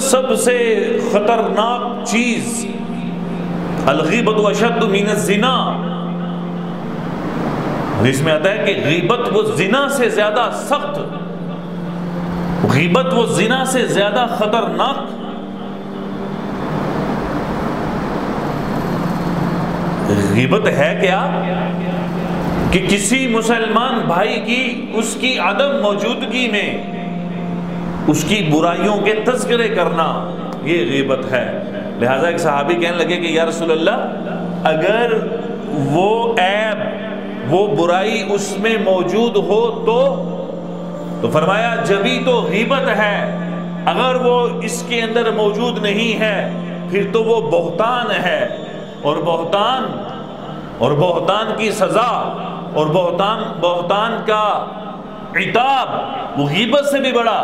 سب سے خطرناک چیز الغیبت اشد من الزنا، حدیث میں آتا ہے کہ غیبت وہ زنا سے زیادہ سخت، غیبت وہ زنا سے زیادہ خطرناک۔ غیبت ہے کیا کہ کسی مسلمان بھائی کی اس کی عدم موجودگی میں اس کی برائیوں کے تذکرے کرنا، یہ غیبت ہے۔ لہذا ایک صحابی کہنے لگے کہ یا رسول اللہ، اگر وہ عیب، وہ برائی اس میں موجود ہو تو فرمایا جبھی تو غیبت ہے، اگر وہ اس کے اندر موجود نہیں ہے پھر تو وہ بہتان ہے، اور بہتان کی سزا اور بہتان کا عتاب وہ غیبت سے بھی بڑا۔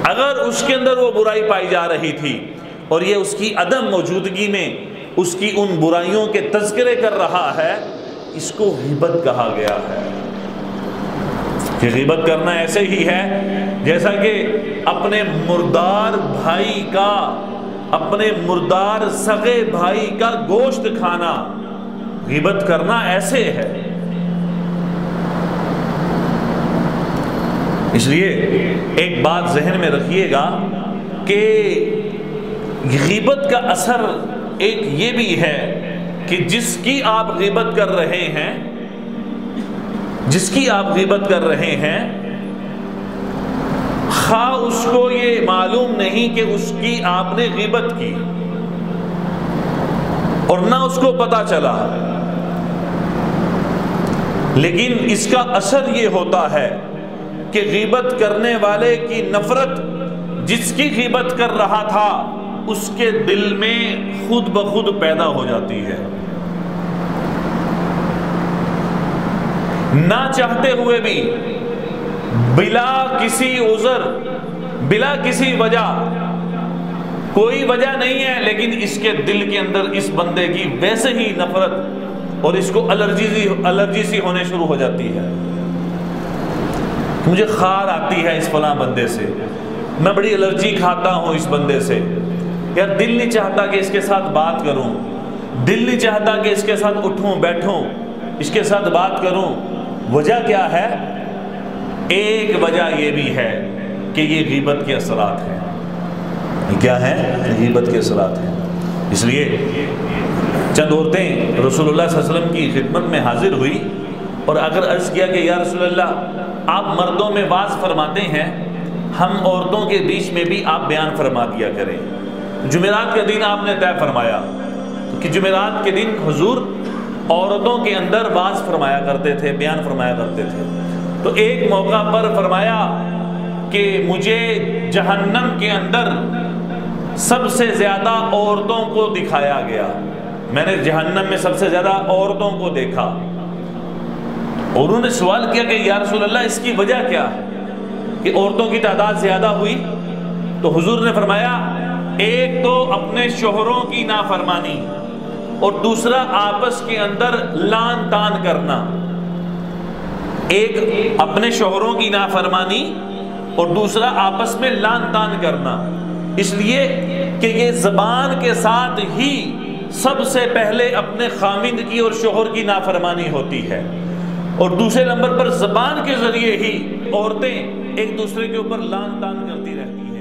اگر اس کے اندر وہ برائی پائی جا رہی تھی اور یہ اس کی عدم موجودگی میں اس کی ان برائیوں کے تذکرے کر رہا ہے، اس کو غیبت کہا گیا ہے۔ کہ غیبت کرنا ایسے ہی ہے جیسا کہ اپنے مردار بھائی کا، اپنے مردار سگے بھائی کا گوشت کھانا، غیبت کرنا ایسے ہے۔ اس لیے ایک بات ذہن میں رکھیے گا کہ غیبت کا اثر ایک یہ بھی ہے کہ جس کی آپ غیبت کر رہے ہیں، خواہ اس کو یہ معلوم نہیں کہ اس کی آپ نے غیبت کی اور نہ اس کو پتا چلا، لیکن اس کا اثر یہ ہوتا ہے کہ غیبت کرنے والے کی نفرت جس کی غیبت کر رہا تھا اس کے دل میں خود بخود پیدا ہو جاتی ہے، نہ چاہتے ہوئے بھی، بلا کسی عذر، بلا کسی وجہ، کوئی وجہ نہیں ہے، لیکن اس کے دل کے اندر اس بندے کی ویسے ہی نفرت اور اس کو الرجی سی ہونے شروع ہو جاتی ہے۔ مجھے خار آتی ہے اس فلاں بندے سے، میں بڑی الرجی کھاتا ہوں اس بندے سے، یار دل نہیں چاہتا کہ اس کے ساتھ بات کروں، دل نہیں چاہتا کہ اس کے ساتھ اٹھوں بیٹھوں، اس کے ساتھ بات کروں۔ وجہ کیا ہے؟ ایک وجہ یہ بھی ہے کہ یہ غیبت کے اثرات ہیں۔ کیا ہے؟ غیبت کے اثرات ہیں۔ اس لیے چند عورتیں رسول اللہ صلی اللہ علیہ وسلم کی خدمت میں حاضر ہوئی اور اگر عرض کیا کہ یا رسول اللہ، آپ مردوں میں واعظ فرماتے ہیں، ہم عورتوں کے بیچ میں بھی آپ بیان فرما دیا کریں۔ جمعرات کا دن آپ نے طے فرمایا کہ جمعرات کے دن حضور عورتوں کے اندر واعظ فرمایا کرتے تھے، بیان فرمایا کرتے تھے۔ تو ایک موقع پر فرمایا کہ مجھے جہنم کے اندر سب سے زیادہ عورتوں کو دکھایا گیا، میں نے جہنم میں سب سے زیادہ عورتوں کو دیکھا۔ اور انہوں نے سوال کیا کہ یا رسول اللہ اس کی وجہ کیا ہے کہ عورتوں کی تعداد زیادہ ہوئی؟ تو حضور نے فرمایا ایک تو اپنے شوہروں کی نافرمانی اور دوسرا آپس کے اندر لان تان کرنا۔ ایک اپنے شوہروں کی نافرمانی اور دوسرا آپس میں لان تان کرنا، اس لیے کہ یہ زبان کے ساتھ ہی سب سے پہلے اپنے خامند کی اور شوہر کی نافرمانی ہوتی ہے، اور دوسرے نمبر پر زبان کے ذریعے ہی عورتیں ایک دوسرے کے اوپر لان تان کرتی رہتی ہیں۔